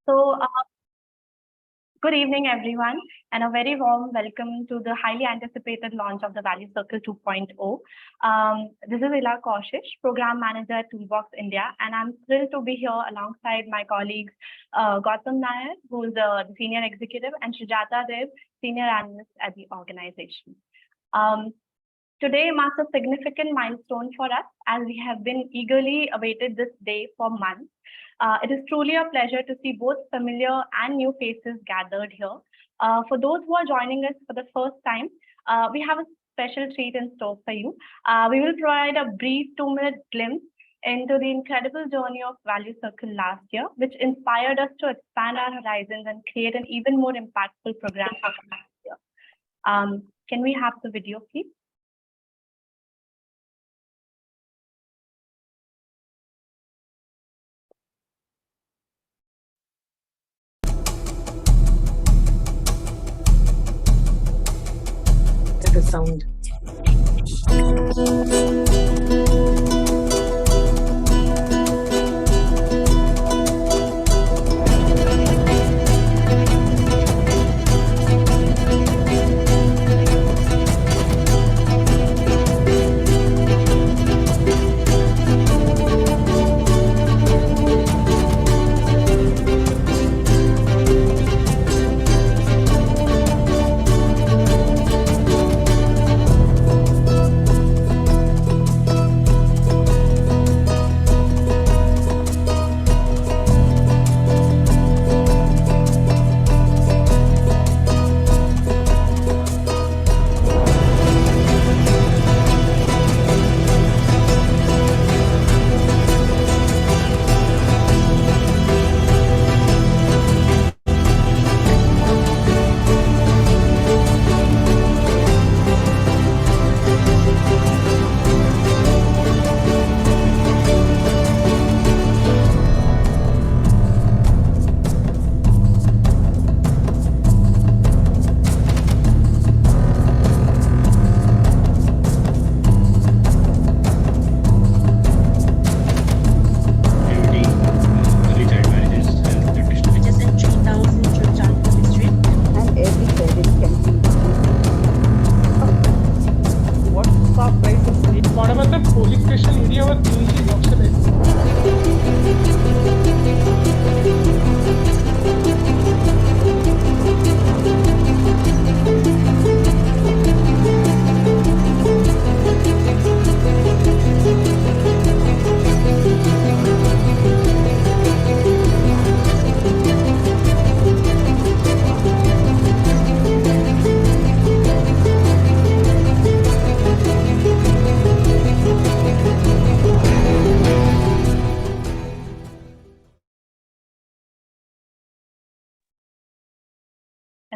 So, good evening, everyone, and a very warm welcome to the highly anticipated launch of the Value Circle 2.0. This is Ila Kaushish, Program Manager at Toolbox India, and I'm thrilled to be here alongside my colleagues Gautam Nair, who's the Senior Executive, and Srijata Dev, Senior Analyst at the organization. Today marks a significant milestone for us as we have been eagerly awaited this day for months. It is truly a pleasure to see both familiar and new faces gathered here. For those who are joining us for the first time, we have a special treat in store for you. We will provide a brief 2-minute glimpse into the incredible journey of Value Circle last year, which inspired us to expand our horizons and create an even more impactful program for next year. Can we have the video, please? The sound.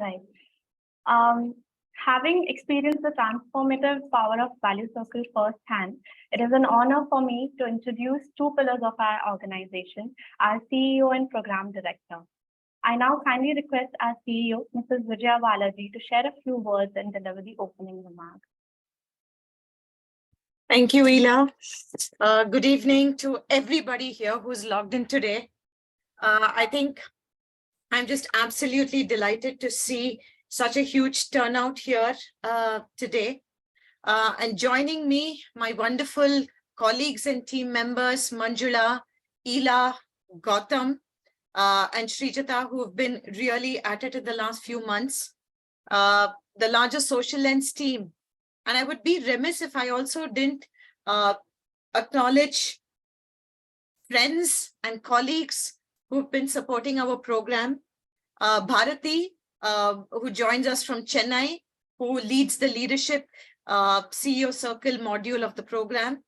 Right. Having experienced the transformative power of Value Circle firsthand, it is an honor for me to introduce two pillars of our organization, our CEO and Program Director. I now kindly request our CEO, Mrs. Vijaya Balaji, to share a few words and deliver the opening remarks. Thank you, Ila. Good evening to everybody here who's logged in today. I think I'm just absolutely delighted to see such a huge turnout here today. And joining me, my wonderful colleagues and team members, Manjula, Ila, Gautam, and Srijata, who have been really at it in the last few months. The larger Social Lens team. And I would be remiss if I also didn't acknowledge friends and colleagues who've been supporting our program. Bharati, who joins us from Chennai, who leads the leadership CEO Circle module of the program.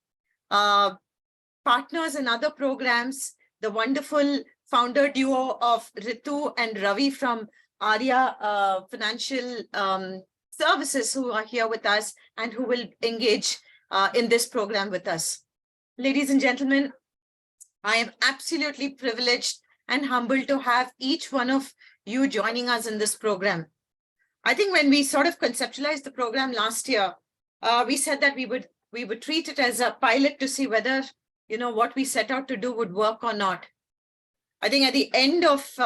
Partners in other programs, the wonderful founder duo of Ritu and Ravi from Arya Financial Services, who are here with us and who will engage in this program with us. Ladies and gentlemen, I am absolutely privileged and humbled to have each one of you joining us in this program. I think when we sort of conceptualized the program last year, we said that we would treat it as a pilot to see whether, what we set out to do would work or not. I think at the end of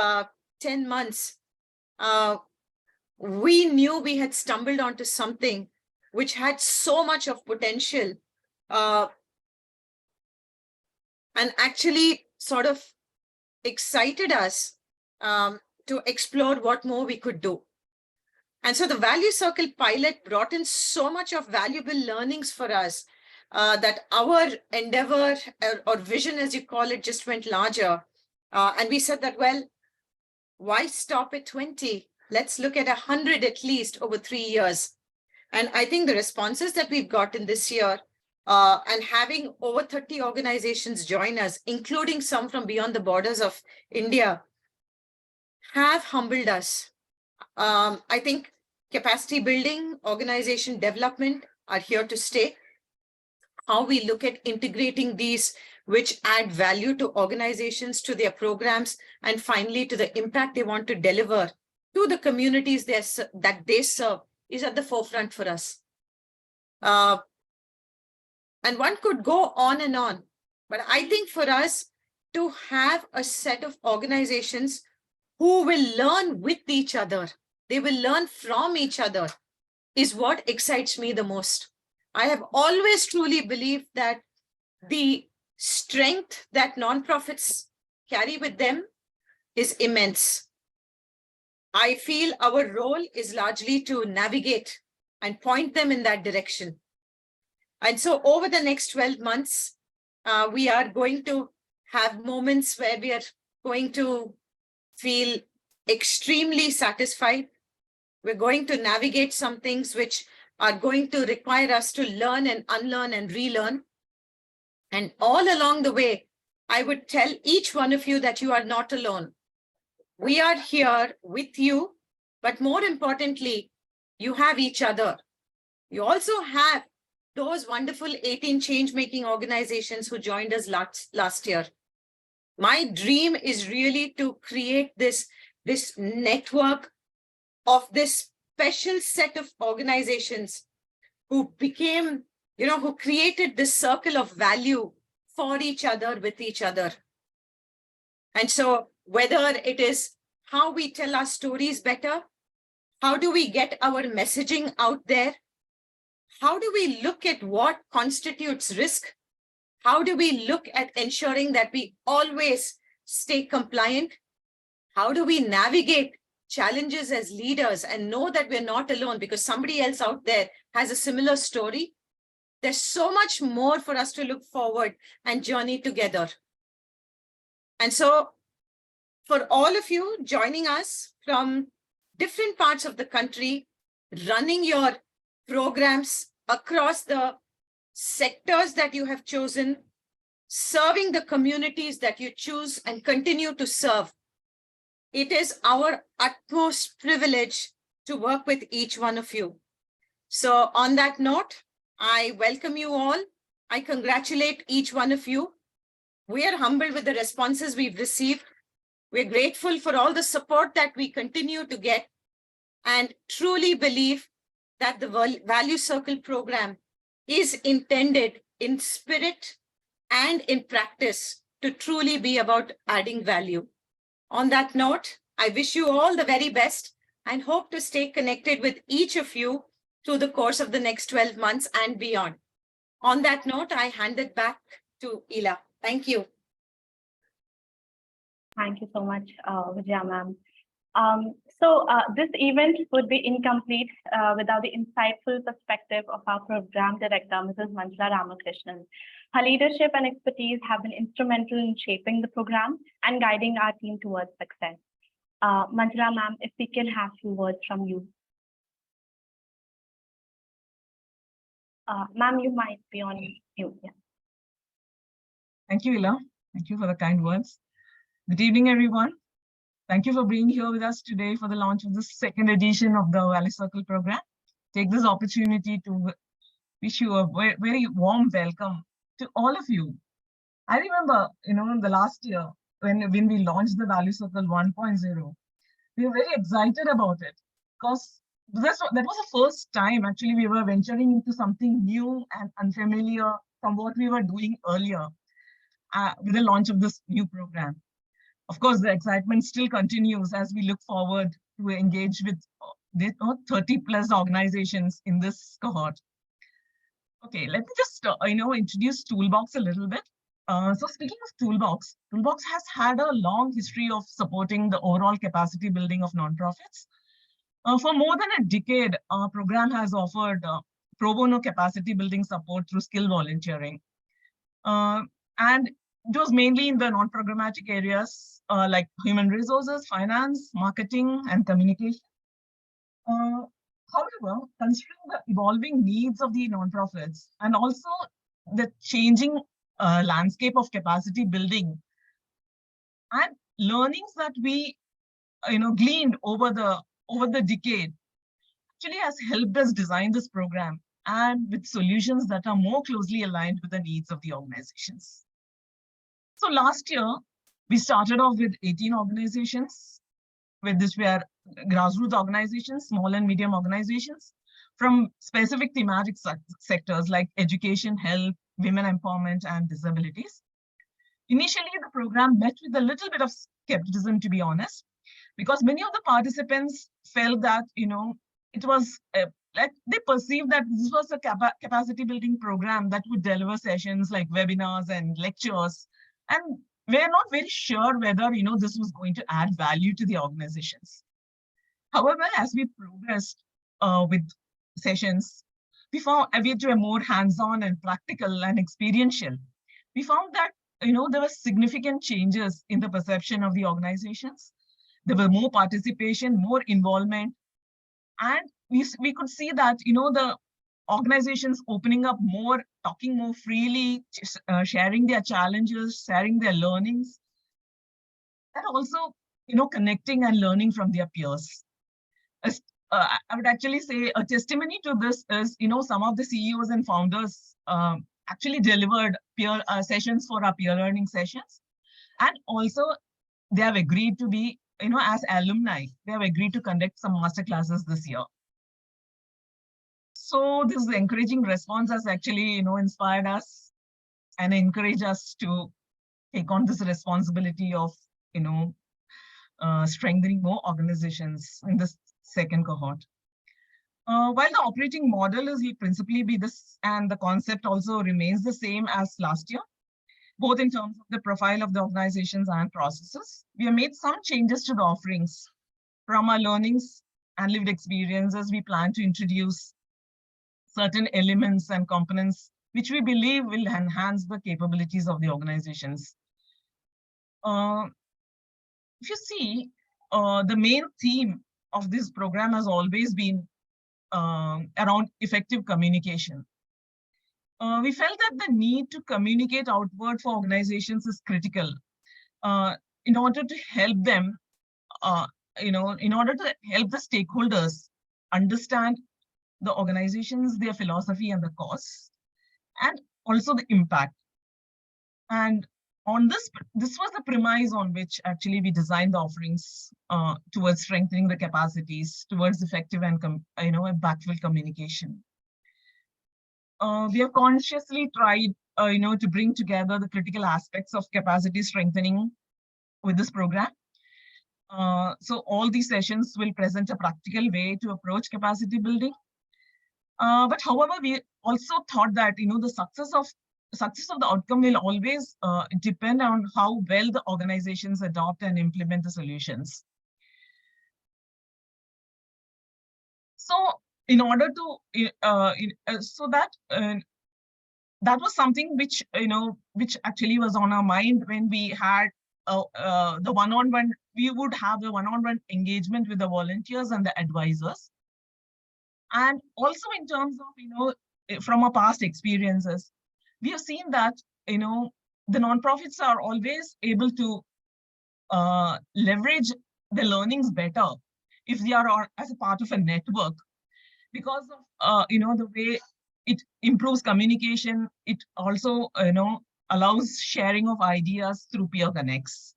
10 months, we knew we had stumbled onto something which had so much of potential and actually sort of excited us to explore what more we could do. And so the Value Circle pilot brought in so much of valuable learnings for us that our endeavor or vision, as you call it, just went larger. And we said that, well, why stop at 20? Let's look at 100 at least over 3 years. And I think the responses that we've gotten this year and having over 30 organizations join us, including some from beyond the borders of India, have humbled us. I think capacity building, organization development are here to stay. How we look at integrating these, which add value to organizations, to their programs, and finally to the impact they want to deliver to the communities that they serve, is at the forefront for us. And one could go on, but I think for us to have a set of organizations who will learn with each other, they will learn from each other, is what excites me the most. I have always truly believed that the strength that nonprofits carry with them is immense. I feel our role is largely to navigate and point them in that direction. And so over the next 12 months, we are going to have moments where we are going to feel extremely satisfied. We're going to navigate some things which are going to require us to learn and unlearn and relearn. And all along the way, I would tell each one of you that you are not alone. We are here with you, but more importantly, you have each other. You also have those wonderful 18 change-making organizations who joined us last year. My dream is really to create this network of this special set of organizations who became, who created this circle of value for each other, with each other. And so whether it is how we tell our stories better, how do we get our messaging out there? How do we look at what constitutes risk? How do we look at ensuring that we always stay compliant? How do we navigate challenges as leaders and know that we're not alone because somebody else out there has a similar story? There's so much more for us to look forward and journey together. And so for all of you joining us from different parts of the country, running your programs across the sectors that you have chosen, serving the communities that you choose and continue to serve, it is our utmost privilege to work with each one of you. So on that note, I welcome you all. I congratulate each one of you. We are humbled with the responses we've received. We're grateful for all the support that we continue to get and truly believe that the Value Circle program is intended in spirit and in practice to truly be about adding value. On that note, I wish you all the very best and hope to stay connected with each of you through the course of the next 12 months and beyond. On that note, I hand it back to Ila. Thank you. Thank you so much, Vijaya ma'am. This event would be incomplete without the insightful perspective of our program director, Mrs. Manjula Ramakrishnan. Her leadership and expertise have been instrumental in shaping the program and guiding our team towards success. Manjula ma'am, if we can have a few words from you. Ma'am, you might be on mute. Yeah. Thank you, Ila. Thank you for the kind words. Good evening, everyone. Thank you for being here with us today for the launch of the second edition of the Value Circle program. Take this opportunity to wish you a very, very warm welcome to all of you. I remember, the last year when we launched the Value Circle 1.0, we were very excited about it because that was the first time actually we were venturing into something new and unfamiliar from what we were doing earlier with the launch of this new program. Of course, the excitement still continues as we look forward to engage with 30 plus organizations in this cohort. Okay, let me just introduce Toolbox a little bit. So speaking of Toolbox, Toolbox has had a long history of supporting the overall capacity building of nonprofits. For more than a decade, our program has offered pro bono capacity building support through skill volunteering. And it was mainly in the non-programmatic areas like human resources, finance, marketing, and communication. However, considering the evolving needs of the nonprofits and also the changing landscape of capacity building and learnings that we gleaned over the decade actually has helped us design this program and with solutions that are more closely aligned with the needs of the organizations. So last year, we started off with 18 organizations, with this we are grassroots organizations, small and medium organizations from specific thematic sectors like education, health, women empowerment, and disabilities. Initially, the program met with a little bit of skepticism, to be honest, because many of the participants felt that, it was like they perceived that this was a capacity building program that would deliver sessions like webinars and lectures. And we're not very sure whether, this was going to add value to the organizations. However, as we progressed with sessions, we found we were more hands-on and practical and experiential. We found that, there were significant changes in the perception of the organizations. There were more participation, more involvement, and we could see that, the organizations opening up more, talking more freely, sharing their challenges, sharing their learnings, and also, connecting and learning from their peers. I would actually say a testimony to this is, some of the CEOs and founders actually delivered peer sessions for our peer learning sessions. And also they have agreed to be, as alumni, they have agreed to conduct some master classes this year. So this encouraging response has actually, inspired us and encouraged us to take on this responsibility of, strengthening more organizations in this second cohort. While the operating model will principally be this, and the concept also remains the same as last year, both in terms of the profile of the organizations and processes, we have made some changes to the offerings. From our learnings and lived experiences, we plan to introduce certain elements and components which we believe will enhance the capabilities of the organizations. If you see, the main theme of this program has always been around effective communication. We felt that the need to communicate outward for organizations is critical in order to help them, in order to help the stakeholders understand the organizations, their philosophy and the cause, and also the impact. And on this was the premise on which actually we designed the offerings towards strengthening the capacities, towards effective and impactful communication. We have consciously tried, to bring together the critical aspects of capacity strengthening with this program. So all these sessions will present a practical way to approach capacity building. But however, we also thought that, the success of the outcome will always depend on how well the organizations adopt and implement the solutions. So in order to, so that was something which, which actually was on our mind when we had the one-on-one, we would have the one-on-one engagement with the volunteers and the advisors. And also in terms of, from our past experiences, we have seen that, the nonprofits are always able to leverage the learnings better if they are as a part of a network, because of, the way it improves communication. It also, allows sharing of ideas through peer connects.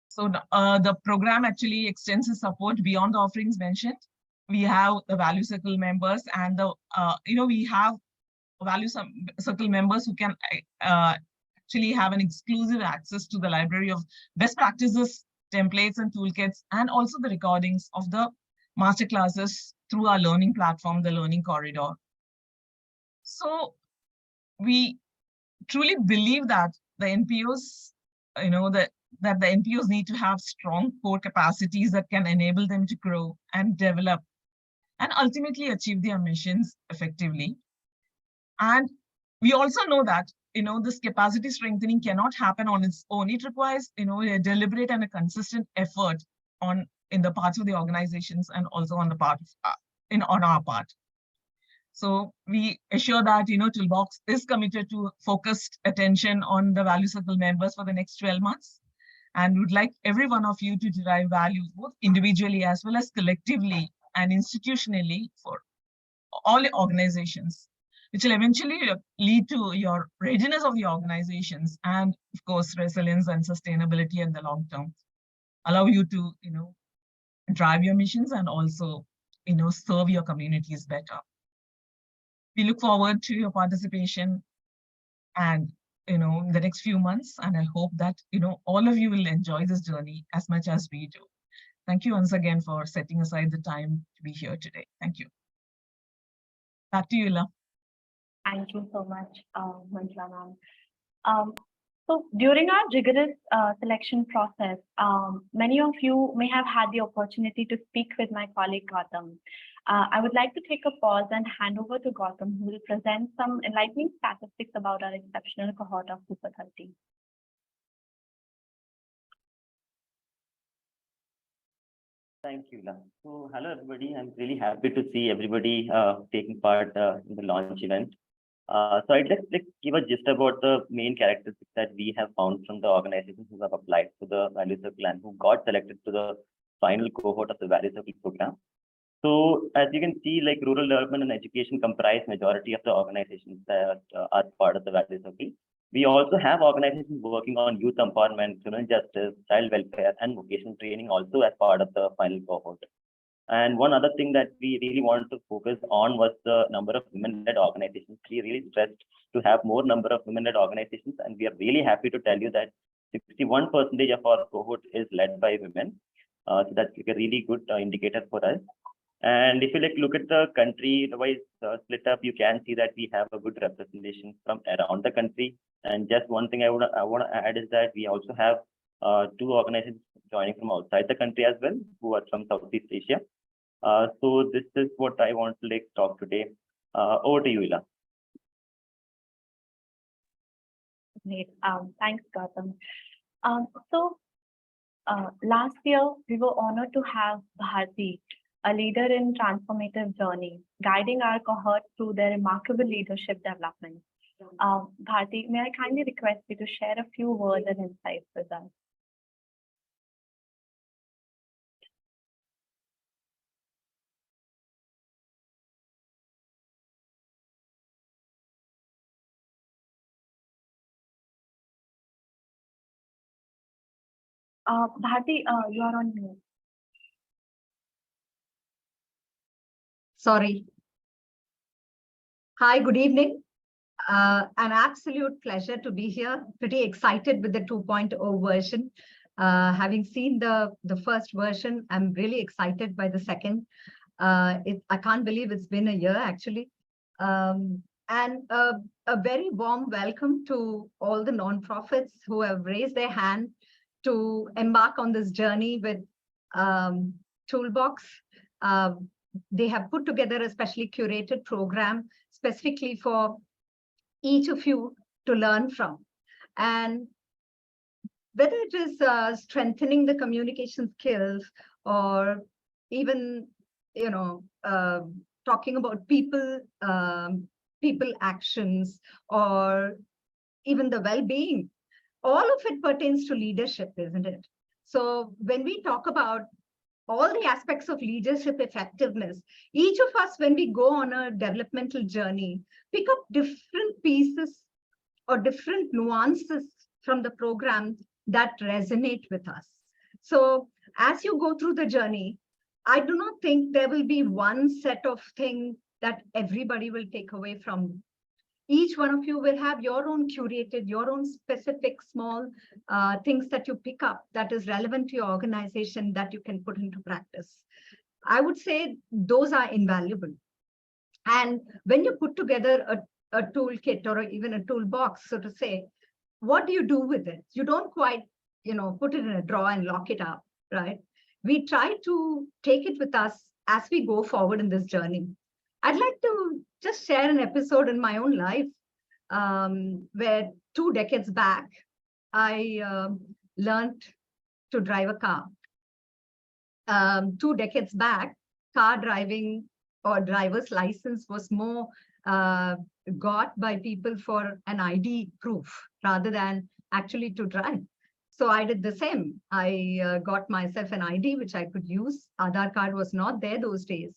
So the program actually extends its support beyond the offerings mentioned. We have the value circle members and the, we have circle members who can actually have an exclusive access to the library of best practices, templates and toolkits, and also the recordings of the master classes through our learning platform, the Learning Corridor. So we truly believe that the NPOs, that the NPOs need to have strong core capacities that can enable them to grow and develop and ultimately achieve their missions effectively. And we also know that, this capacity strengthening cannot happen on its own. It requires, a deliberate and a consistent effort in the parts of the organizations and also on the part of, on our part. So we assure that, Toolbox is committed to focused attention on the Value Circle members for the next 12 months. And would like every one of you to derive value both individually as well as collectively and institutionally for all organizations, which will eventually lead to your readiness of the organizations and, of course, resilience and sustainability in the long term. Allow you to, drive your missions and also, serve your communities better. We look forward to your participation and, in the next few months. And I hope that, all of you will enjoy this journey as much as we do. Thank you once again for setting aside the time to be here today. Thank you. Back to you, Ila. Thank you so much, Manjula ma'am. So during our rigorous selection process, many of you may have had the opportunity to speak with my colleague Gautam. I would like to take a pause and hand over to Gautam, who will present some enlightening statistics about our exceptional cohort of Super 30. Thank you, La. So, hello everybody. I'm really happy to see everybody taking part in the launch event. So I'd just give a gist about the main characteristics that we have found from the organizations who have applied to the Value Circle and who got selected to the final cohort of the Value Circle program. So as you can see, rural development and education comprise majority of the organizations that are part of the Value Circle. We also have organizations working on youth empowerment, children justice, child welfare, and vocational training also as part of the final cohort. And one other thing that we really wanted to focus on was the number of women-led organizations. We really stressed to have more number of women-led organizations, and we are really happy to tell you that 61% of our cohort is led by women. So that's a really good indicator for us. And if you look at the country-wise split up, you can see that we have a good representation from around the country. And just one thing I want to add is that we also have 2 organizations joining from outside the country as well, who are from Southeast Asia. So this is what I want to talk today. Over to you, Ila. Great. Thanks, Gautam. Last year, we were honored to have Bharti, a leader in transformative journey, guiding our cohort through their remarkable leadership development. Bharti, may I kindly request you to share a few words and insights with us? Bharti, you are on mute. Sorry. Hi, good evening. An absolute pleasure to be here. Pretty excited with the 2.0 version. Having seen the first version, I'm really excited by the second. I can't believe it's been a year actually. And a very warm welcome to all the nonprofits who have raised their hand to embark on this journey with Toolbox. They have put together a specially curated program specifically for each of you to learn from. And whether it is strengthening the communication skills or even, talking about people actions or even the well-being, all of it pertains to leadership, isn't it? So when we talk about all the aspects of leadership effectiveness, each of us, when we go on a developmental journey, pick up different pieces or different nuances from the program that resonate with us. So as you go through the journey, I do not think there will be one set of things that everybody will take away from. Each one of you will have your own curated, your own specific small things that you pick up that is relevant to your organization that you can put into practice. I would say those are invaluable. And when you put together a toolkit or even a toolbox, so to say, what do you do with it? You don't quite, put it in a drawer and lock it up, right? We try to take it with us as we go forward in this journey. I'd like to just share an episode in my own life where 2 decades back, I learned to drive a car. 2 decades back, car driving or driver's license was more got by people for an ID proof rather than actually to drive. So I did the same. I got myself an ID, which I could use. Aadhaar card was not there those days.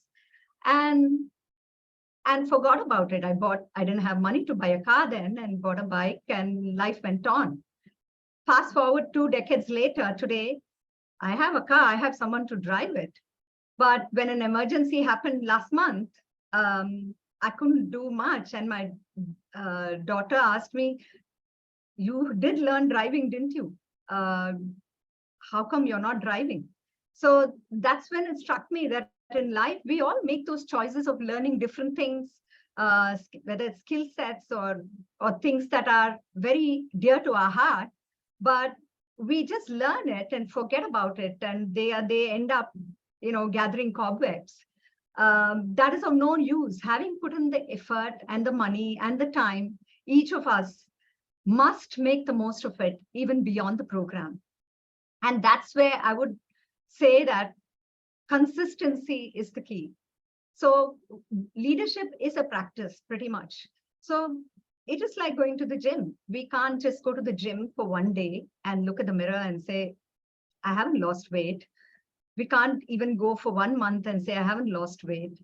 And forgot about it. I didn't have money to buy a car then and bought a bike and life went on. Fast forward 2 decades later, today, I have a car, I have someone to drive it. But when an emergency happened last month, I couldn't do much. And my daughter asked me, you did learn driving, didn't you? How come you're not driving? So that's when it struck me that in life, we all make those choices of learning different things, whether it's skill sets or things that are very dear to our heart, but we just learn it and forget about it. And they end up, gathering cobwebs. That is of no use. Having put in the effort and the money and the time, each of us must make the most of it, even beyond the program. And that's where I would say that consistency is the key. So leadership is a practice pretty much. So it is like going to the gym. We can't just go to the gym for one day and look at the mirror and say, I haven't lost weight. We can't even go for 1 month and say, I haven't lost weight.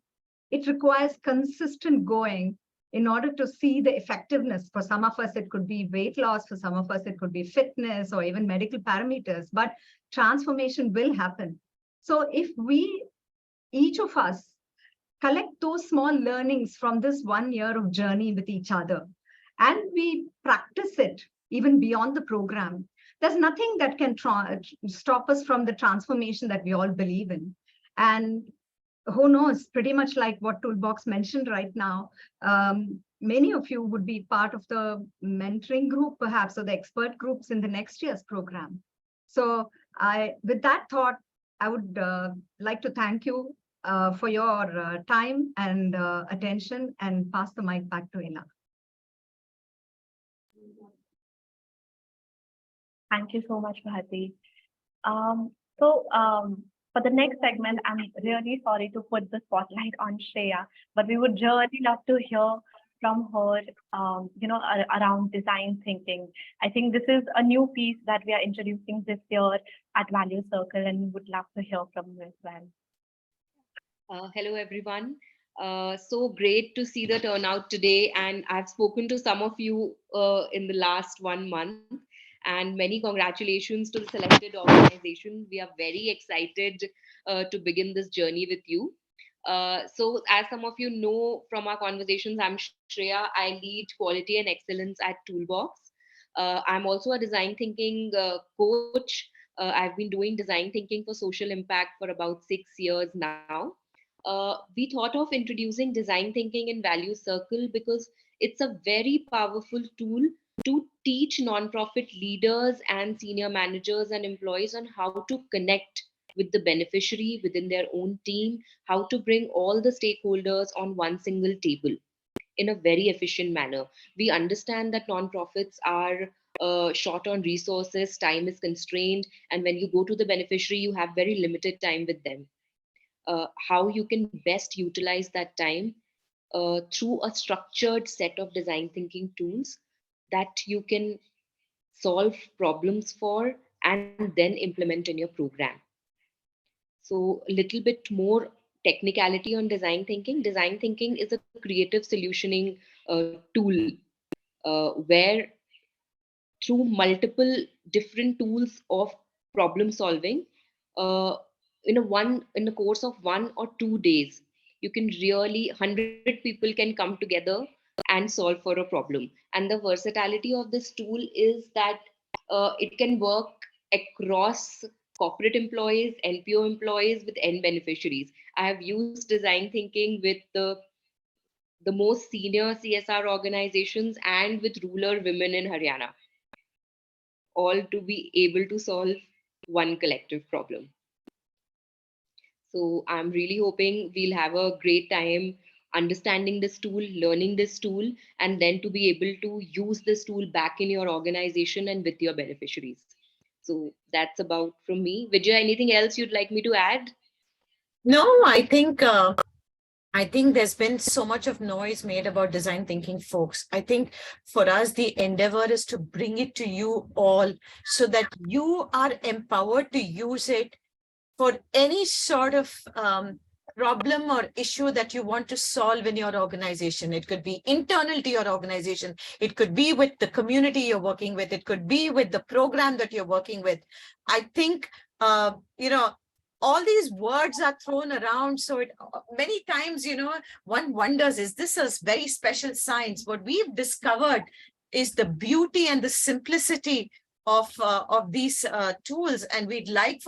It requires consistent going in order to see the effectiveness. For some of us, it could be weight loss. For some of us, it could be fitness or even medical parameters, but transformation will happen. So if each of us, collect those small learnings from this 1 year of journey with each other, and we practice it even beyond the program, there's nothing that can stop us from the transformation that we all believe in. And who knows, pretty much like what Toolbox mentioned right now, many of you would be part of the mentoring group, perhaps, or the expert groups in the next year's program. So with that thought, I would like to thank you for your time and attention and pass the mic back to Ella. Thank you so much, Bharti. For the next segment, I'm really sorry to put the spotlight on Shreya, but we would really love to hear from her, around design thinking. I think this is a new piece that we are introducing this year at Value Circle, and we would love to hear from you as well. Hello, everyone. So great to see the turnout today. And I've spoken to some of you in the last 1 month. And many congratulations to the selected organization. We are very excited to begin this journey with you. So as some of you know from our conversations, I'm Shreya. I lead quality and excellence at Toolbox. I'm also a design thinking coach. I've been doing design thinking for social impact for about 6 years now. We thought of introducing design thinking in Value Circle because it's a very powerful tool to teach nonprofit leaders and senior managers and employees on how to connect with the beneficiary within their own team, how to bring all the stakeholders on one single table in a very efficient manner. We understand that nonprofits are short on resources, time is constrained, and when you go to the beneficiary, you have very limited time with them. How you can best utilize that time through a structured set of design thinking tools that you can solve problems for and then implement in your program. So a little bit more technicality on design thinking. Design thinking is a creative solutioning tool where through multiple different tools of problem solving, in the course of 1 or 2 days, you can really 100 people can come together and solve for a problem. And the versatility of this tool is that it can work across corporate employees, NPO employees, with end beneficiaries. I have used design thinking with the most senior CSR organizations and with rural women in Haryana, all to be able to solve one collective problem. So I'm really hoping we'll have a great time understanding this tool, learning this tool, and then to be able to use this tool back in your organization and with your beneficiaries. So that's about from me. Vijay, anything else you'd like me to add? No, I think there's been so much of noise made about design thinking, folks. I think for us, the endeavor is to bring it to you all so that you are empowered to use it for any sort of problem or issue that you want to solve in your organization. It could be internal to your organization. It could be with the community you're working with. It could be with the program that you're working with. I think, all these words are thrown around. So many times, one wonders, is this a very special science? What we've discovered is the beauty and the simplicity of these tools. And we'd like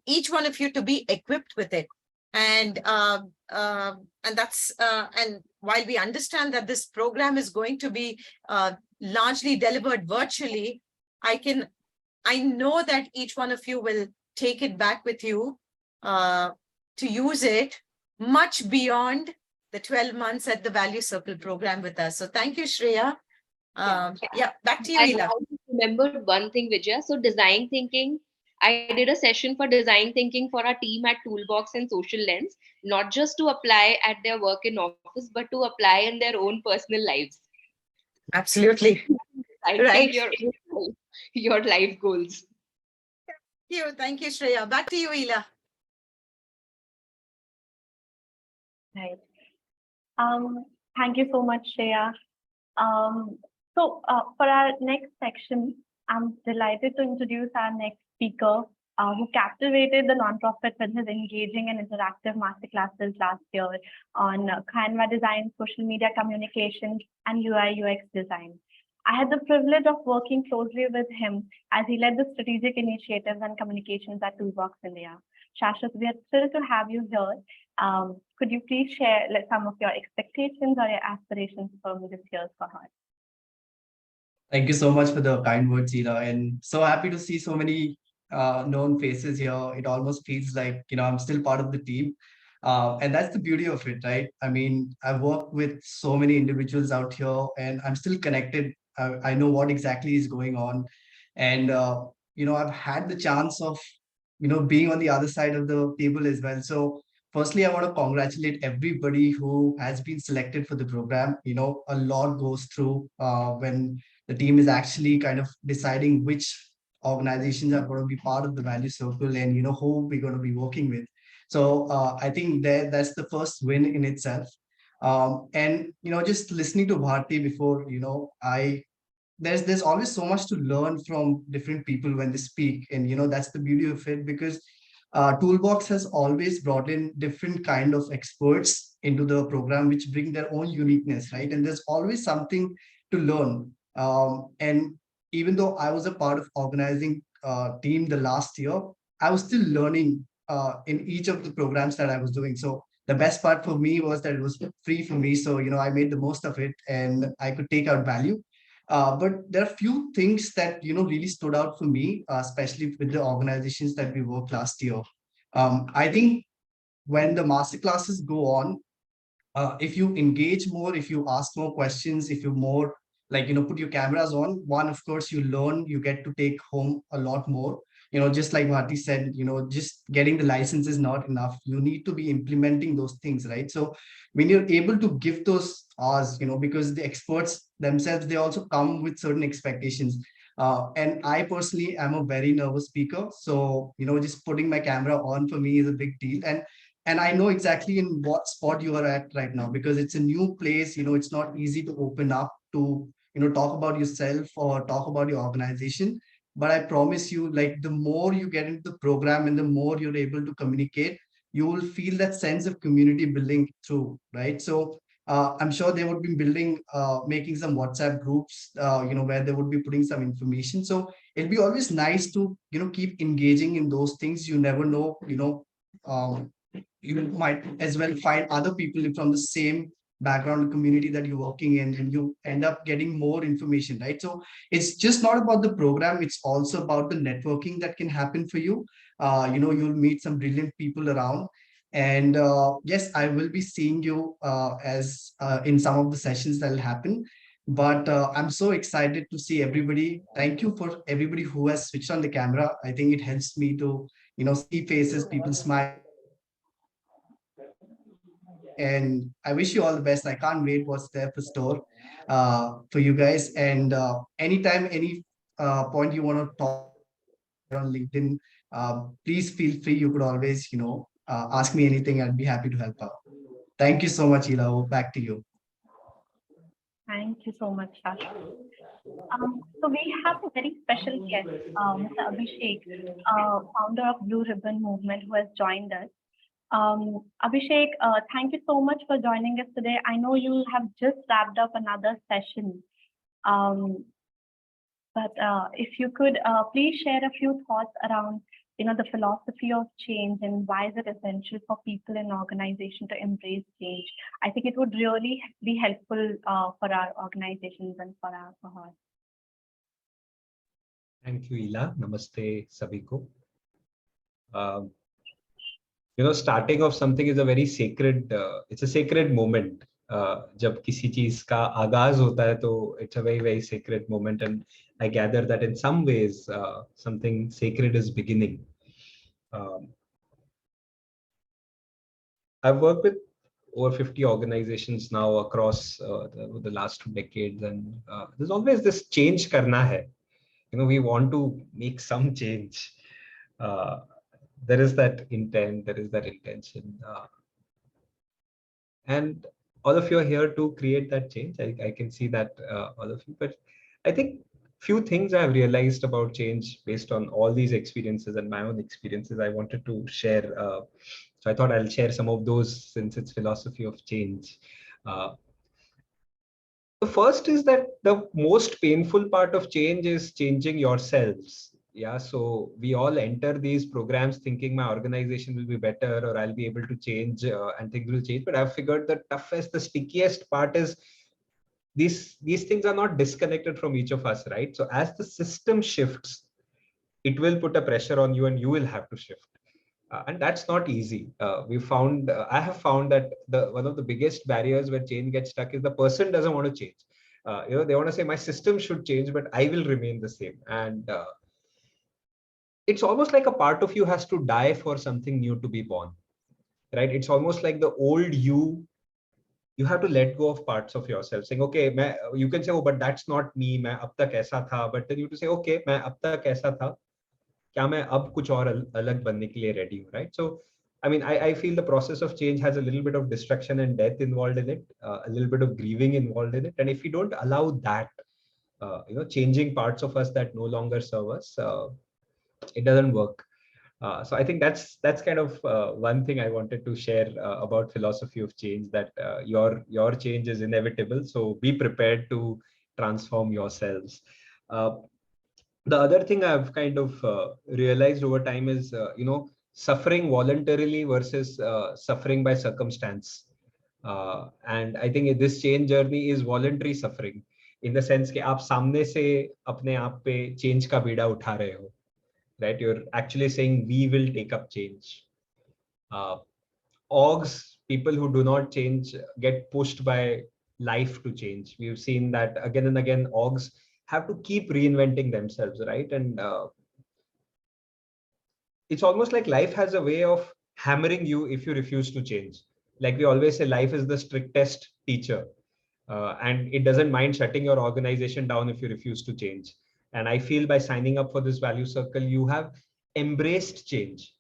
each one of you to be equipped with it. And that's and while we understand that this program is going to be largely delivered virtually, I know that each one of you will take it back with you to use it much beyond the 12 months at the Value Circle program with us. So thank you, Shreya. Yeah, back to you, Ila. I remembered one thing, Vijaya. So design thinking, I did a session for design thinking for our team at Toolbox and Social Lens, not just to apply at their work in office, but to apply in their own personal lives. Absolutely. I Right. think your life goals. Thank you, Shreya. Back to you, Ila. Right. Thank you so much, Shreya. So for our next section, I'm delighted to introduce our next speaker, who captivated the nonprofit with his engaging and interactive masterclasses last year on Canva design, social media communications, and UI UX design. I had the privilege of working closely with him as he led the strategic initiatives and communications at Toolbox India. Shashwat, we are thrilled to have you here. Could you please share some of your expectations or your aspirations for this year's cohort? Thank you so much for the kind words, Ila, and so happy to see so many known faces here. It almost feels like, I'm still part of the team. And that's the beauty of it, right? I mean, I've worked with so many individuals out here and I'm still connected. I know what exactly is going on. And, I've had the chance of, being on the other side of the table as well. So firstly, I want to congratulate everybody who has been selected for the program. A lot goes through when the team is actually kind of deciding which organizations are going to be part of the value circle and who we're going to be working with. So I think that's the first win in itself. And just listening to Bharti before, I there's always so much to learn from different people when they speak, and that's the beauty of it, because Toolbox has always brought in different kind of experts into the program which bring their own uniqueness, right? And there's always something to learn. And even though I was a part of organizing team the last year, I was still learning in each of the programs that I was doing. So the best part for me was that it was free for me. So, I made the most of it and I could take out value. But there are few things that, really stood out for me, especially with the organizations that we worked last year. I think when the master classes go on, if you engage more, if you ask more questions, if you more put your cameras on, one, of course, you learn, you get to take home a lot more. Just like Bharti said, just getting the license is not enough. You need to be implementing those things, right? So when you're able to give those hours, because the experts themselves, they also come with certain expectations. And I personally am a very nervous speaker. So, just putting my camera on for me is a big deal. And I know exactly in what spot you are at right now, because it's a new place. It's not easy to open up to, talk about yourself or talk about your organization. But I promise you, like, the more you get into the program and the more you're able to communicate, you will feel that sense of community building through, right? So I'm sure they would be building, making some WhatsApp groups, where they would be putting some information. So it'll be always nice to, keep engaging in those things. You never know, um, you might as well find other people from the same background community that you're working in, and you end up getting more information, right? So it's just not about the program, it's also about the networking that can happen for you. You'll meet some brilliant people around, and yes, I will be seeing you as in some of the sessions that will happen. But I'm so excited to see everybody. Thank you for everybody who has switched on the camera. I think it helps me to, see faces, people smile. And I wish you all the best. I can't wait what's there for store for you guys. And anytime, any point you want to talk on LinkedIn, please feel free. You could always, ask me anything. I'd be happy to help out. Thank you so much, Ila. Back to you. Thank you so much, Sash. So we have a very special guest, Mr. Abhishek, founder of Blue Ribbon Movement, who has joined us. Abhishek, thank you so much for joining us today. I know you have just wrapped up another session, but if you could please share a few thoughts around, the philosophy of change and why is it essential for people in organization to embrace change. I think it would really be helpful for our organizations and for our cohort. Thank you, Ila. Namaste, Sabiko. Starting of something is a very sacred, it's a sacred moment. जब किसी चीज का आगाज होता है तो it's a very, very sacred moment. And I gather that in some ways, something sacred is beginning. I've worked with over 50 organizations now across the last 2 decades. And there's always this change karna hai. We want to make some change. There is that intent, there is that intention. And all of you are here to create that change. I can see that all of you, but I think few things I've realized about change based on all these experiences and my own experiences I wanted to share. So I thought I'll share some of those since it's philosophy of change. The first is that the most painful part of change is changing yourselves. Yeah, so we all enter these programs thinking my organization will be better or I'll be able to change and things will change. But I've figured the toughest, the stickiest part is these things are not disconnected from each of us, right? So as the system shifts, it will put a pressure on you and you will have to shift. And that's not easy. I have found that one of the biggest barriers where change gets stuck is the person doesn't want to change. They want to say my system should change, but I will remain the same. And it's almost like a part of you has to die for something new to be born, right? It's almost like the old you have to let go of parts of yourself, saying, okay, you can say, oh, but that's not me, main ab tak aisa tha. But then you have to say, okay, main ab tak aisa tha, kya main ab kuch aur alag banne ke liye ready hu, right? So, I mean, I feel the process of change has a little bit of destruction and death involved in it, a little bit of grieving involved in it. And if we don't allow that, changing parts of us that no longer serve us, it doesn't work. So I think that's kind of one thing I wanted to share about philosophy of change, that your change is inevitable. So be prepared to transform yourselves. The other thing I've kind of realized over time is, suffering voluntarily versus suffering by circumstance. And I think this change journey is voluntary suffering, in the sense कि आप सामने से अपने आप पे change का बीड़ा उठा रहे हो. Right, you're actually saying we will take up change. Orgs, people who do not change, get pushed by life to change. We've seen that again and again. Orgs have to keep reinventing themselves, right? And it's almost like life has a way of hammering you if you refuse to change. Like we always say, life is the strictest teacher. And it doesn't mind shutting your organization down if you refuse to change. And I feel by signing up for this value circle, you have embraced change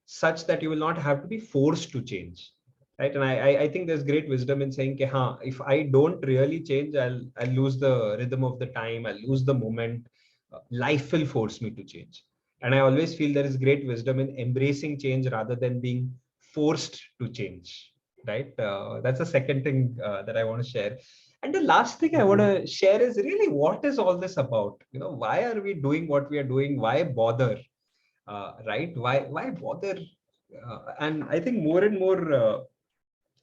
such that you will not have to be forced to change, right? And I think there's great wisdom in saying, if I don't really change, I'll lose the rhythm of the time, I'll lose the moment. Life will force me to change. And I always feel there is great wisdom in embracing change rather than being forced to change. right? That's the second thing that I want to share. And the last thing I want to share is really what is all this about? Why are we doing what we are doing? Why bother? Right? Why bother? And I think more and more,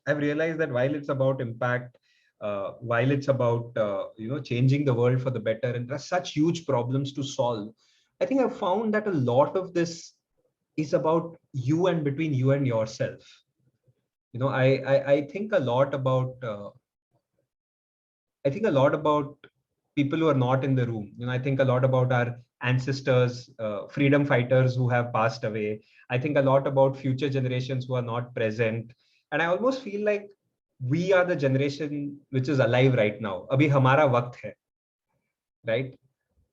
I've realized that while it's about impact, while it's about changing the world for the better, and there are such huge problems to solve, I think I've found that a lot of this is about you and between you and yourself. I think a lot about people who are not in the room. I think a lot about our ancestors, freedom fighters who have passed away. I think a lot about future generations who are not present. And I almost feel like we are the generation which is alive right now. Abhi hamara waqt hai, right?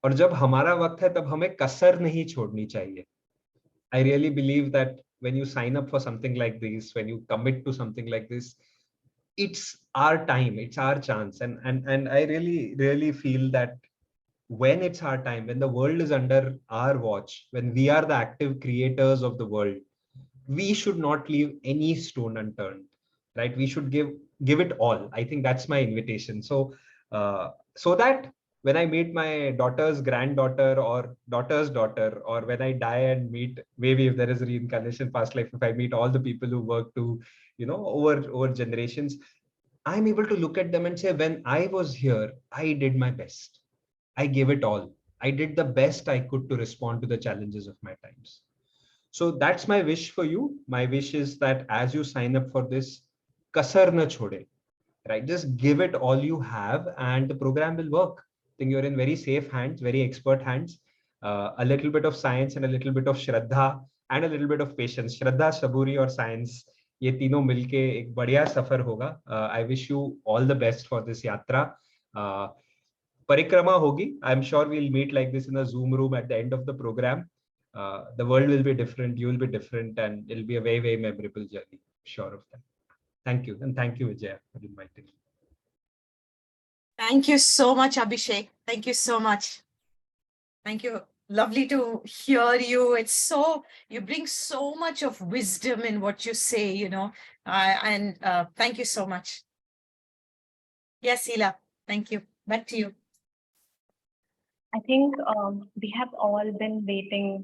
और जब हमारा वक्त है तब हमें कसर नहीं छोड़नी चाहिए. I really believe that when you sign up for something like this, when you commit to something like this, it's our time, it's our chance. And I really feel that when it's our time, when the world is under our watch, when we are the active creators of the world, we should not leave any stone unturned, right? We should give it all. I think that's my invitation. So that when I meet my daughter's granddaughter or daughter's daughter, or when I die and meet, maybe if there is a reincarnation past life, if I meet all the people who work to, over generations, I'm able to look at them and say, when I was here, I did my best. I gave it all. I did the best I could to respond to the challenges of my times. So that's my wish for you. My wish is that as you sign up for this, kasar na chhode, right? Just give it all you have and the program will work. I think you're in very safe hands, very expert hands. A little bit of science and a little bit of shraddha and a little bit of patience. Shraddha, saburi और science, ये तीनों मिलके एक बढ़िया सफर होगा. I wish you all the best for this yatra. Parikrama hogi. I'm sure we'll meet like this in a Zoom room at the end of the program. The world will be different, you will be different, and it'll be a very, very memorable journey. Sure of that. Thank you. And thank you, Vijaya, for inviting me. Thank you so much, Abhishek. Thank you so much. Thank you. Lovely to hear you. You bring so much of wisdom in what you say, and thank you so much. Yes, Ela, thank you. Back to you. I think we have all been waiting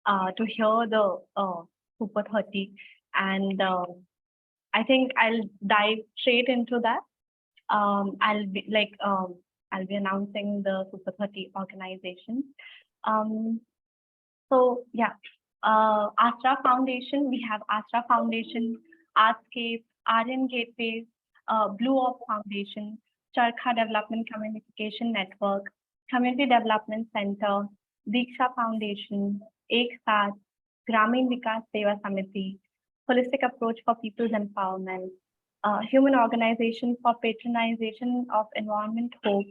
to hear the Super 30, and I think I'll dive straight into that. I'll be announcing the Super 30 organization. So yeah, Astra Foundation. We have Astra Foundation, Artscape, Aryan Gateway, Blue Orb Foundation, Charkha Development Communication Network, Community Development Center, Diksha Foundation, Ek Saath, Gramin Vikas Seva Samiti, Holistic Approach for People's Empowerment, Human Organization for Patronization of Environment Hope,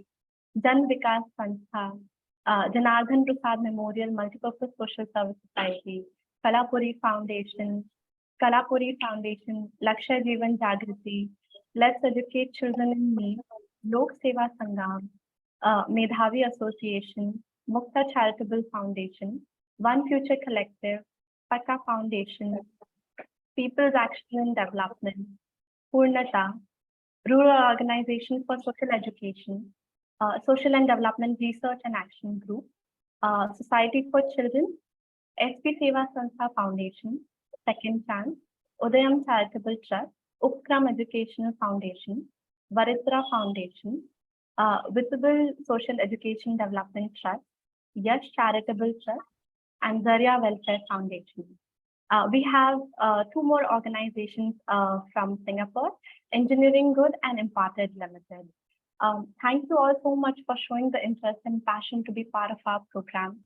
Jan Vikas Sanstha, Janardhan Prasad Memorial Multipurpose Social Service Society, Kalapuri Foundation, Lakshya Jeevan Jagriti, Let's Educate Children in Need, Lok Seva Sangam, Medhavi Association, Mukta Charitable Foundation, One Future Collective, Paka Foundation, People's Action and Development, Purnata, Rural Organization for Social Education, Social and Development Research and Action Group, Society for Children, SP Seva Sanstha Foundation, Second Chance, Udayam Charitable Trust, Upkram Educational Foundation, Varitra Foundation, Visible Social Education Development Trust, Yash Charitable Trust, and Zarya Welfare Foundation. We have two more organizations from Singapore, Engineering Good and Imparted Limited. Thank you all so much for showing the interest and passion to be part of our program.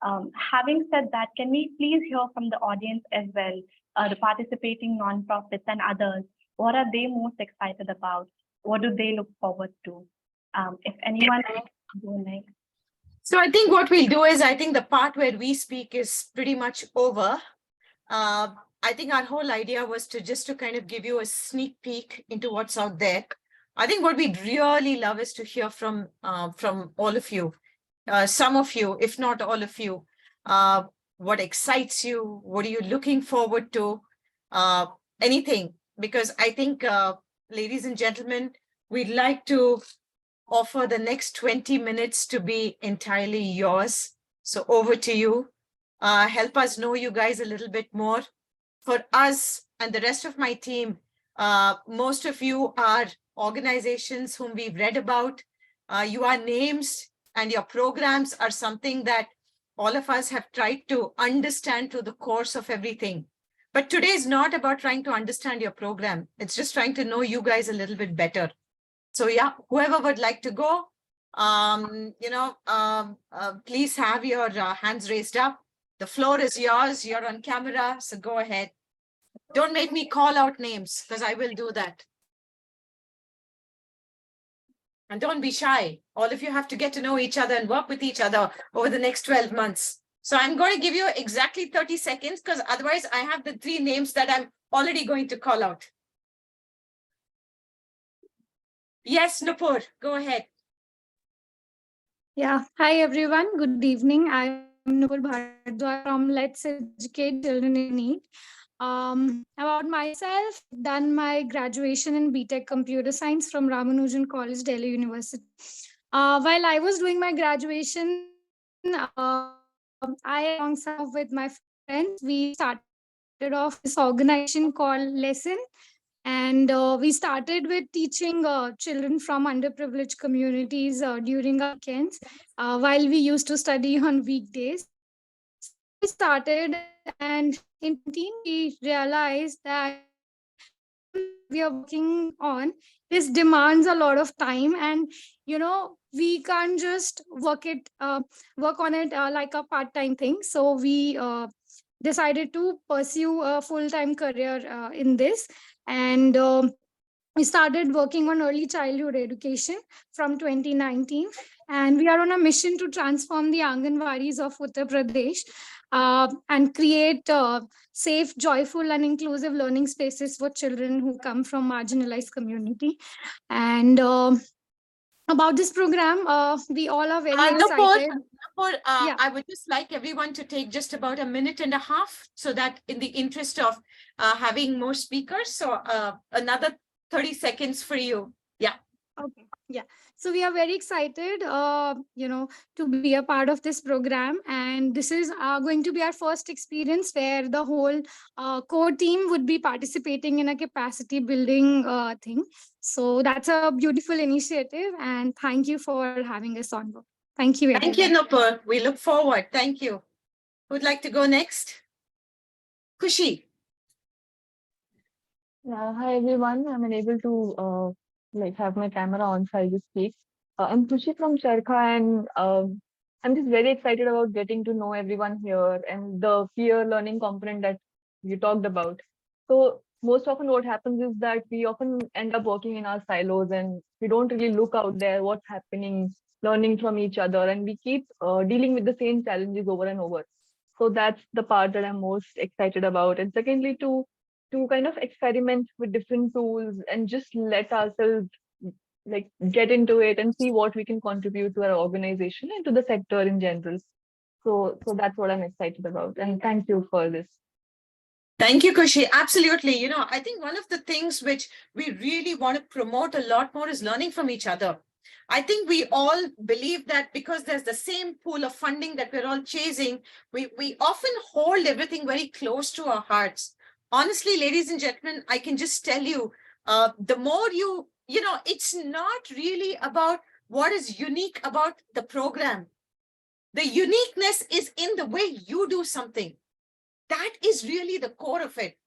Having said that, can we please hear from the audience as well, the participating nonprofits and others, what are they most excited about? What do they look forward to? If anyone go next. So I think what we'll do is, I think the part where we speak is pretty much over. I think our whole idea was to kind of give you a sneak peek into what's out there. I think what we'd really love is to hear from all of you, some of you, if not all of you. What excites you? What are you looking forward to? Anything. because I think, ladies and gentlemen, we'd like to offer the next 20 minutes to be entirely yours. So over to you. Help us know you guys a little bit more. For us and the rest of my team, most of you are organizations whom we've read about. You are names, and your programs are something that all of us have tried to understand through the course of everything. But today is not about trying to understand your program. It's just trying to know you guys a little bit better. So yeah, whoever would like to go, please have your hands raised up. The floor is yours. You're on camera, so go ahead. Don't make me call out names, because I will do that. And don't be shy. All of you have to get to know each other and work with each other over the next 12 months. So I'm going to give you exactly 30 seconds, because otherwise I have the 3 names that I'm already going to call out. Yes, Nupur, go ahead. Yeah. Hi, everyone. Good evening. I'm Nupur Bharadwaj from Let's Educate Children in Need. About myself, done my graduation in BTech Computer Science from Ramanujan College, Delhi University. While I was doing my graduation, I, alongside with my friends, we started off this organization called Lesson. And we started with teaching children from underprivileged communities during our weekends while we used to study on weekdays. We started, and in 2019, we realized that we are working on this demands a lot of time, and we can't just work on it like a part-time thing. So we decided to pursue a full-time career in this, and we started working on early childhood education from 2019, and we are on a mission to transform the Anganwadis of Uttar Pradesh and create safe, joyful, and inclusive learning spaces for children who come from marginalized community. And about this program, we all are very excited. Nupur, Yeah. I would just like everyone to take just about a minute and a half, so that in the interest of having more speakers, so another 30 seconds for you. Yeah. Okay. Yeah. So we are very excited, to be a part of this program. And this is going to be our first experience where the whole core team would be participating in a capacity building thing. So that's a beautiful initiative. And thank you for having us on board. Thank you. Thank you, Nupur. We look forward. Thank you. Who'd like to go next? Kushi. Hi everyone, I'm unable to have my camera on, so I'll just speak. I'm Khushi from Charkha, and I'm just very excited about getting to know everyone here and the peer learning component that you talked about. So most often what happens is that we often end up working in our silos and we don't really look out there, what's happening, learning from each other, and we keep dealing with the same challenges over and over. So that's the part that I'm most excited about. And secondly, to kind of experiment with different tools and just let ourselves get into it and see what we can contribute to our organization and to the sector in general. So that's what I'm excited about. And thank you for this. Thank you, Kushi. Absolutely. I think one of the things which we really want to promote a lot more is learning from each other. I think we all believe that because there's the same pool of funding that we're all chasing, we often hold everything very close to our hearts. Honestly, ladies and gentlemen, I can just tell you, the more it's not really about what is unique about the program. The uniqueness is in the way you do something. That is really the core of it.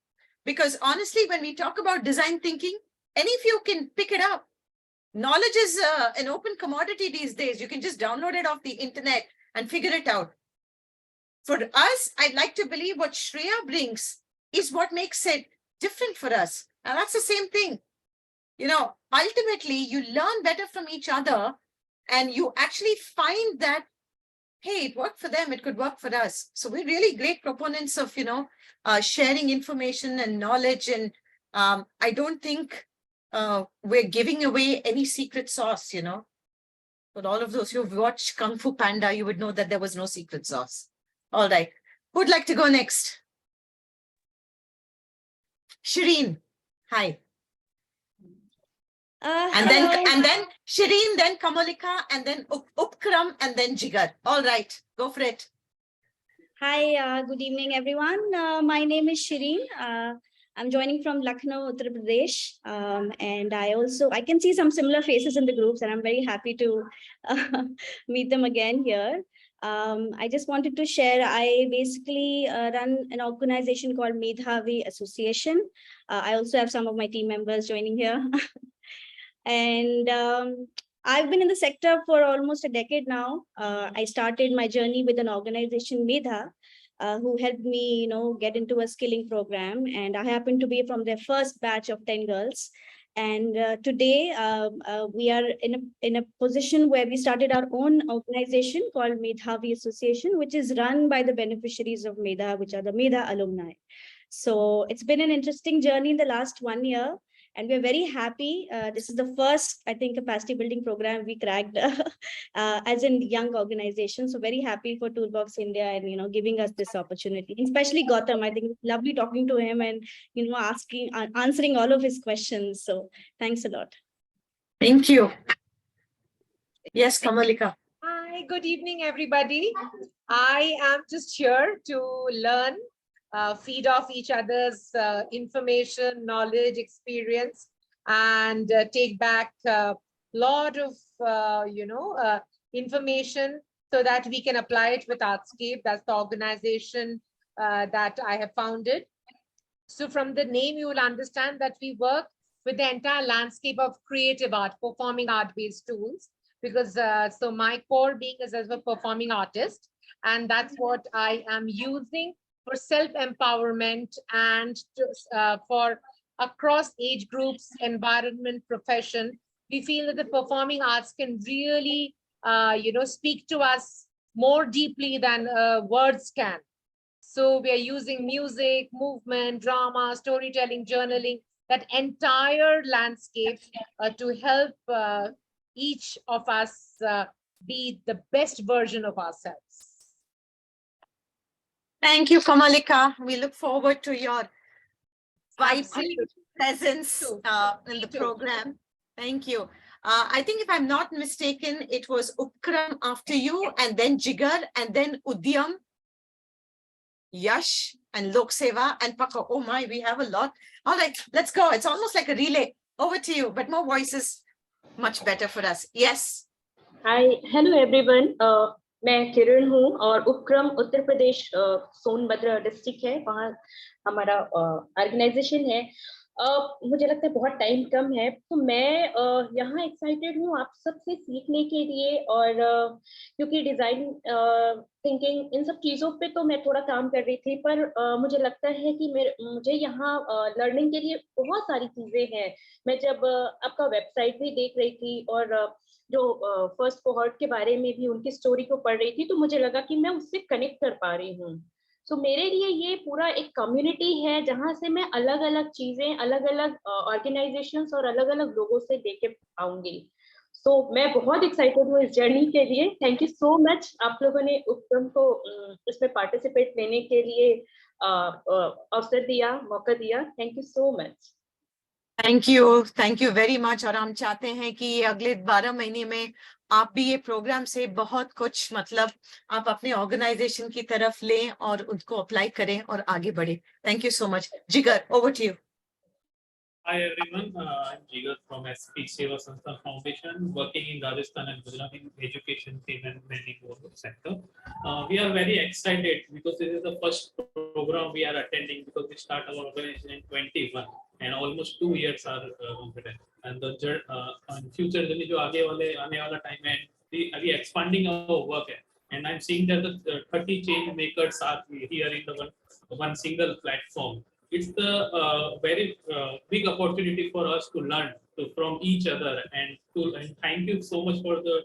Because honestly, when we talk about design thinking, any of you can pick it up. Knowledge is an open commodity these days. You can just download it off the internet and figure it out. For us, I'd like to believe what Shreya brings is what makes it different for us. And that's the same thing. Ultimately, you learn better from each other, and you actually find that, hey, it worked for them, it could work for us. So we're really great proponents of, sharing information and knowledge. And I don't think we're giving away any secret sauce, But all of those who've watched Kung Fu Panda, you would know that there was no secret sauce. All right. Who'd like to go next? Shireen. Hi. And then Shireen, then Kamalika, and then Upkram, and then Jigar. All right, go for it. Hi, good evening, everyone. My name is Shireen. I'm joining from Lucknow, Uttar Pradesh. And I can see some similar faces in the groups, and I'm very happy to meet them again here. I just wanted to share, I basically run an organization called Medhavi Association. I also have some of my team members joining here. And I've been in the sector for almost a decade now. I started my journey with an organization, Medha, who helped me, get into a skilling program. And I happen to be from their first batch of 10 girls. And today we are in a position where we started our own organization called Medhavi Association, which is run by the beneficiaries of Medha, which are the Medha alumni. So it's been an interesting journey in the last 1 year. And we're very happy. This is the first, I think, capacity building program we cracked as a young organization. So very happy for Toolbox India and, giving us this opportunity. Especially Gautam, I think it's lovely talking to him and, answering all of his questions. So thanks a lot. Thank you. Yes, Kamalika. Hi, good evening, everybody. I am just here to learn, feed off each other's information, knowledge, experience, and take back a lot of, information so that we can apply it with Artscape. That's the organization that I have founded. So from the name, you will understand that we work with the entire landscape of creative art, performing art-based tools, because so my core being is as a performing artist, and that's what I am using for self-empowerment and for across age groups, environment, profession. We feel that the performing arts can really, speak to us more deeply than words can. So we are using music, movement, drama, storytelling, journaling, that entire landscape to help each of us be the best version of ourselves. Thank you, Kamalika. We look forward to your vibrant presence in the program. Thank you. I think if I'm not mistaken, it was Upkram after you, and then Jigar, and then Udyam, Yash, and Lok Seva, and Paka. Oh my, we have a lot. All right, let's go. It's almost like a relay. Over to you, but more voices, much better for us. Yes. Hi, hello everyone. मैं किरण हूँ और उपक्रम Uttar Pradesh Sonbhadra district है, वहाँ हमारा organisation है। मुझे लगता है बहुत टाइम कम है, तो मैं यहाँ एक्साइटेड हूँ आप सबसे सीखने के लिए, और क्योंकि डिजाइन थिंकिंग इन सब चीज़ों पे तो मैं थोड़ा काम कर रही थी, पर मुझे लगता है कि मुझे यहाँ लर्निंग के लिए बहुत सारी चीज़ें हैं। मैं जब आपका वेबसाइट भी देख रही थी और जो फर्स्ट कोहॉर्ट के बारे में भी उनकी स्टोरी को पढ़ रही थी, तो मुझे लगा कि मैं उससे कनेक्ट कर पा रही हूँ। सो मेरे लिए ये पूरा एक कम्युनिटी है जहाँ से मैं अलग अलग चीजें, अलग अलग ऑर्गेनाइजेशंस और अलग अलग लोगों से देख आऊंगी। सो मैं बहुत एक्साइटेड हूँ इस जर्नी के लिए। थैंक यू सो मच आप लोगों ने उपक्रम को इसमें पार्टिसिपेट लेने के लिए अवसर दिया, मौका दिया। Thank you so much. Thank you very much. और हम चाहते हैं कि अगले 12 महीने में आप भी ये प्रोग्राम से बहुत कुछ आप अपने ऑर्गेनाइजेशन की तरफ लें और उनको अप्लाई करें और आगे बढ़े। Thank you so much. Jigar, over to you. Hi everyone, I'm Jigar from SP Seva Sansthan Foundation, working in Rajasthan and Gujarat in education team and many more sector. We are very excited because this is the first program we are attending, because we start our organization in 21 and almost 2 years are completed. And the future journey जो आने वाला time है, we expanding our work है. And I'm seeing that the 30 change makers are here in the one single platform. It's the very big opportunity for us to learn from each other, and thank you so much for the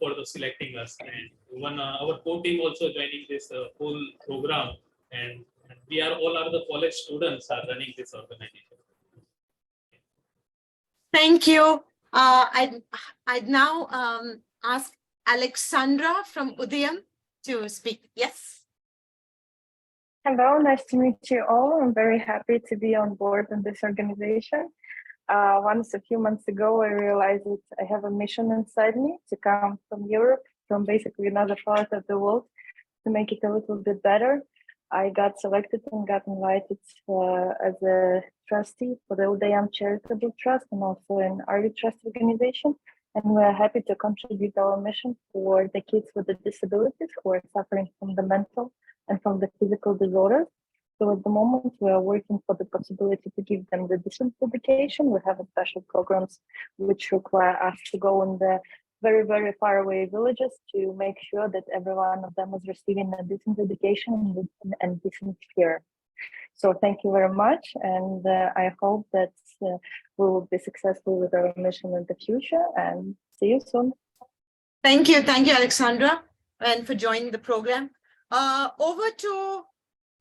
for the selecting us, and our core team also joining this whole program, and we are all the college students are running this organization. Thank you. I'd now ask Alexandra from Udyam to speak. Yes. Hello, nice to meet you all. I'm very happy to be on board in this organization. Once a few months ago, I realized that I have a mission inside me to come from Europe, from basically another part of the world, to make it a little bit better. I got selected and got invited as a trustee for the Udayam Charitable Trust and also an early trust organization. And we're happy to contribute our mission for the kids with the disabilities who are suffering from the mental and from the physical disorders. So at the moment, we are working for the possibility to give them the decent education. We have special programs which require us to go in the very, very far away villages to make sure that every one of them is receiving a decent education and decent care. So thank you very much. And I hope that we will be successful with our mission in the future, and see you soon. Thank you, Alexandra, and for joining the program. Over to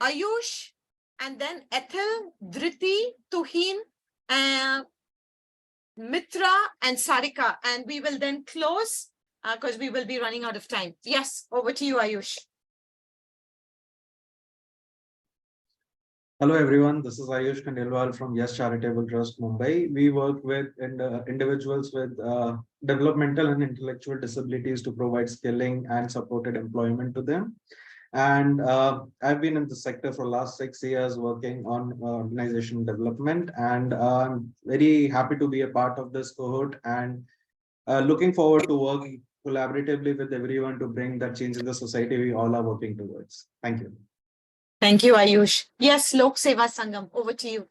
Ayush, and then Ethel, Dhriti, Tuhin, Mitra, and Sarika. And we will then close because we will be running out of time. Yes, over to you, Ayush. Hello everyone, this is Ayush Khandelwal from Yes Charitable Trust, Mumbai. We work with individuals with developmental and intellectual disabilities to provide skilling and supported employment to them. And I've been in the sector for the last 6 years working on organization development, and I'm very happy to be a part of this cohort and looking forward to working collaboratively with everyone to bring that change in the society we all are working towards. Thank you. Thank you, Ayush. Yes, Lok Seva Sangam, over to you.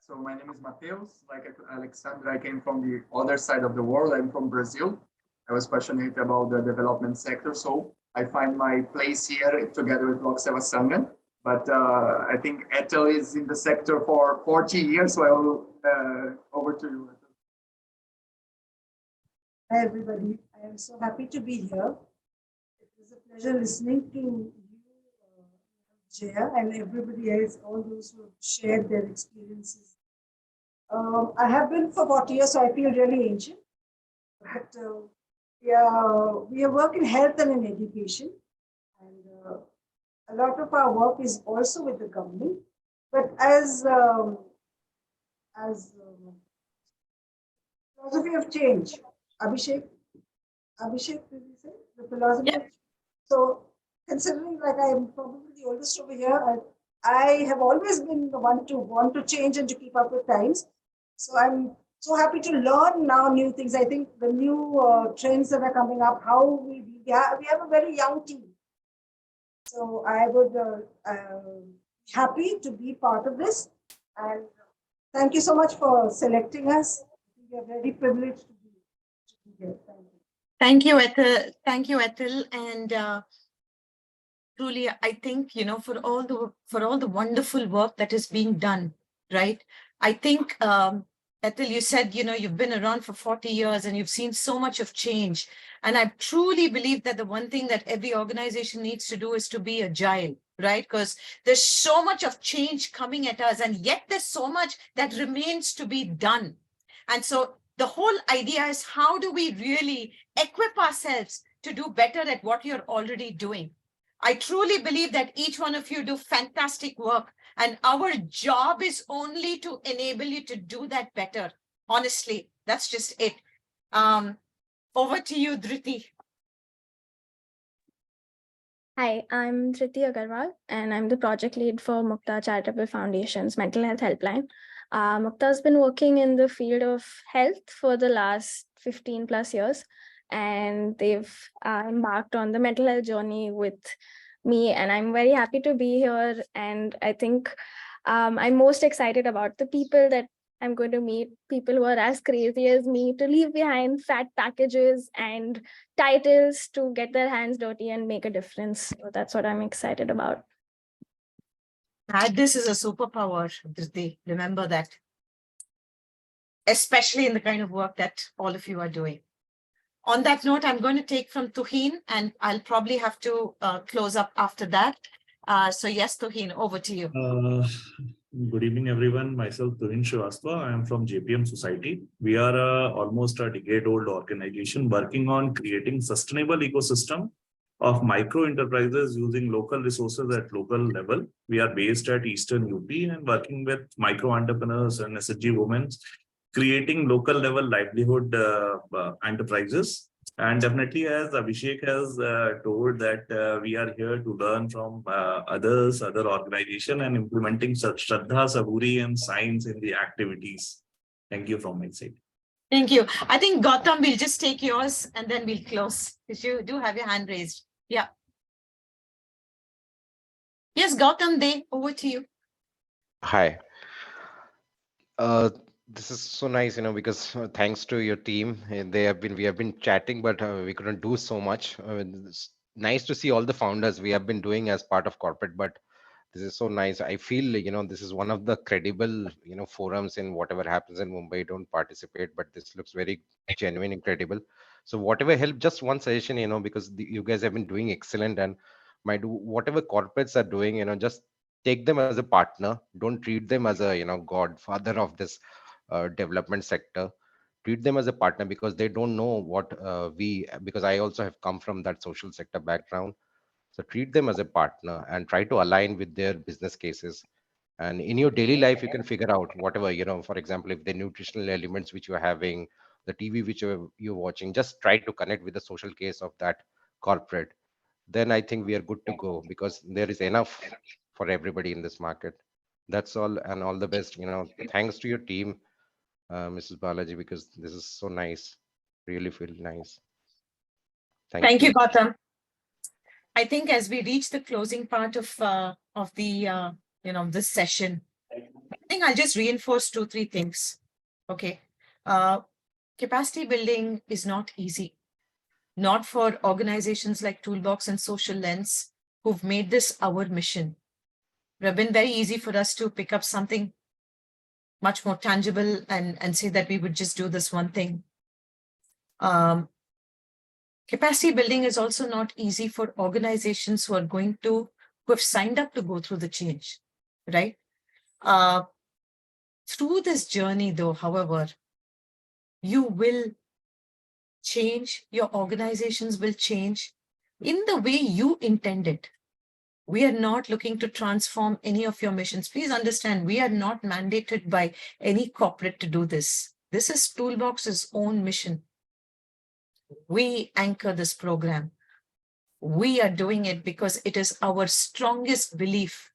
So my name is Mateus. Like Alexandra, I came from the other side of the world. I'm from Brazil. I was passionate about the development sector, so I find my place here together with Lok Seva Sangam. But I think Ethel is in the sector for 40 years, so I will over to you. Hi, everybody. I am so happy to be here. It was a pleasure listening to you, Jaya, and everybody else, all those who have shared their experiences. I have been for 40 years, so I feel really ancient. But we work in health and in education. And a lot of our work is also with the government. But as philosophy of change, Abhishek, did you say? The philosophy of change. So considering like I am probably the oldest over here, I have always been the one to want to change and to keep up with times. So I'm so happy to learn now new things. I think the new trends that are coming up, how we have a very young team. So I would happy to be part of this. And thank you so much for selecting us. We are very privileged to be here. Thank you. Thank you, Ethel. Thank you, Ethel. And truly, I think, you know, for all the wonderful work that is being done, right? I think, Ethel, you said, you know, you've been around for 40 years and you've seen so much of change. And I truly believe that the one thing that every organization needs to do is to be agile, right? Because there's so much of change coming at us, and yet there's so much that remains to be done. And so the whole idea is, how do we really equip ourselves to do better at what you're already doing? I truly believe that each one of you do fantastic work, and our job is only to enable you to do that better. Honestly, that's just it. Over to you, Dhriti. Hi, I'm Dhriti Agarwal, and I'm the project lead for Mukta Charitable Foundation's Mental Health Helpline. Mukta has been working in the field of health for the last 15 plus years, and they've embarked on the mental health journey with me, and I'm very happy to be here. And I think I'm most excited about the people that I'm going to meet, people who are as crazy as me, to leave behind fat packages and titles to get their hands dirty and make a difference. So that's what I'm excited about. This is a superpower, Dhriti. Remember that. Especially in the kind of work that all of you are doing. On that note, I'm going to take from Tuhin, and I'll probably have to close up after that. So yes, Tuhin, over to you. Good evening, everyone. Myself, Tuhin Srivastava. I am from JPM Society. We are almost a decade-old organization working on creating sustainable ecosystem of micro enterprises using local resources at local level. We are based at Eastern UP and working with micro entrepreneurs and SHG women, creating local level livelihood enterprises. And definitely, as Abhishek has told, that we are here to learn from others, other organizations, and implementing such Shraddha, Saburi, and science in the activities. Thank you from my side. Thank you. I think Gautam, we'll just take yours and then we'll close because you do have your hand raised. Yeah. Yes, Gautam, over to you. Hi. This is so nice, because thanks to your team, we have been chatting, but we couldn't do so much. It's nice to see all the founders we have been doing as part of corporate, but this is so nice. I feel, this is one of the credible, forums in whatever happens in Mumbai. Don't participate, but this looks very genuine, incredible. So whatever help, just one suggestion, because you guys have been doing excellent, and whatever corporates are doing, just take them as a partner. Don't treat them as a, godfather of this development sector. Treat them as a partner because they don't know what because I also have come from that social sector background. So treat them as a partner and try to align with their business cases. And in your daily life, you can figure out whatever, for example, if the nutritional elements which you're having, the TV which you're watching, just try to connect with the social case of that corporate. Then I think we are good to go because there is enough for everybody in this market. That's all, and all the best. Thanks to your team, Mrs. Balaji, because this is so nice. Really feel nice. Thank you, Gautam. I think as we reach the closing part of the this session, I think I'll just reinforce 2-3 things. Okay, capacity building is not easy, not for organizations like Toolbox and Social Lens who've made this our mission. It would have been very easy for us to pick up something much more tangible and say that we would just do this one thing. Capacity building is also not easy for organizations who have signed up to go through the change, right? Through this journey though, however, you will change, your organizations will change in the way you intended. We are not looking to transform any of your missions. Please understand, we are not mandated by any corporate to do this. This is Toolbox's own mission. We anchor this program. We are doing it because it is our strongest belief.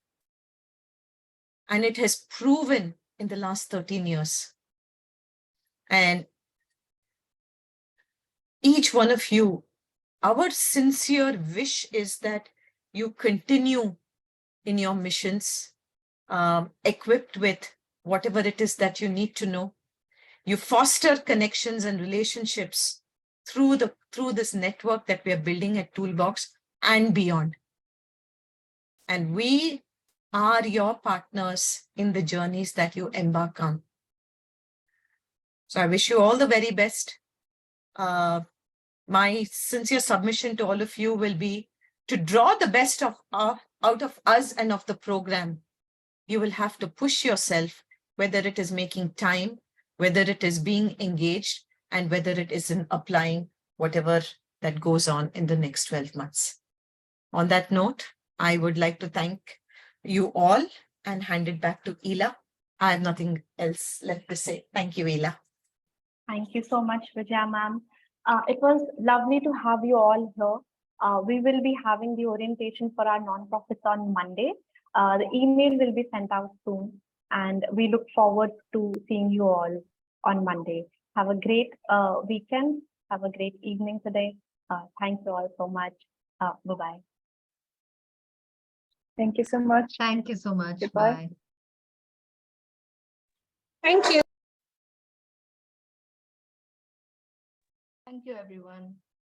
And it has proven in the last 13 years. And each one of you, our sincere wish is that you continue in your missions, equipped with whatever it is that you need to know. You foster connections and relationships through this network that we are building at Toolbox and beyond. And we are your partners in the journeys that you embark on. So I wish you all the very best. My sincere submission to all of you will be to draw the best out of us and of the program. You will have to push yourself, whether it is making time, whether it is being engaged, and whether it is in applying whatever that goes on in the next 12 months. On that note, I would like to thank you all and hand it back to Ela. I have nothing else left to say. Thank you, Ela. Thank you so much, Vijaya ma'am. It was lovely to have you all here. We will be having the orientation for our nonprofits on Monday. The email will be sent out soon, and we look forward to seeing you all on Monday. Have a great weekend. Have a great evening today. Thank you all so much. Bye-bye. Thank you so much. Thank you so much. Goodbye. Bye. Thank you. Thank you, everyone.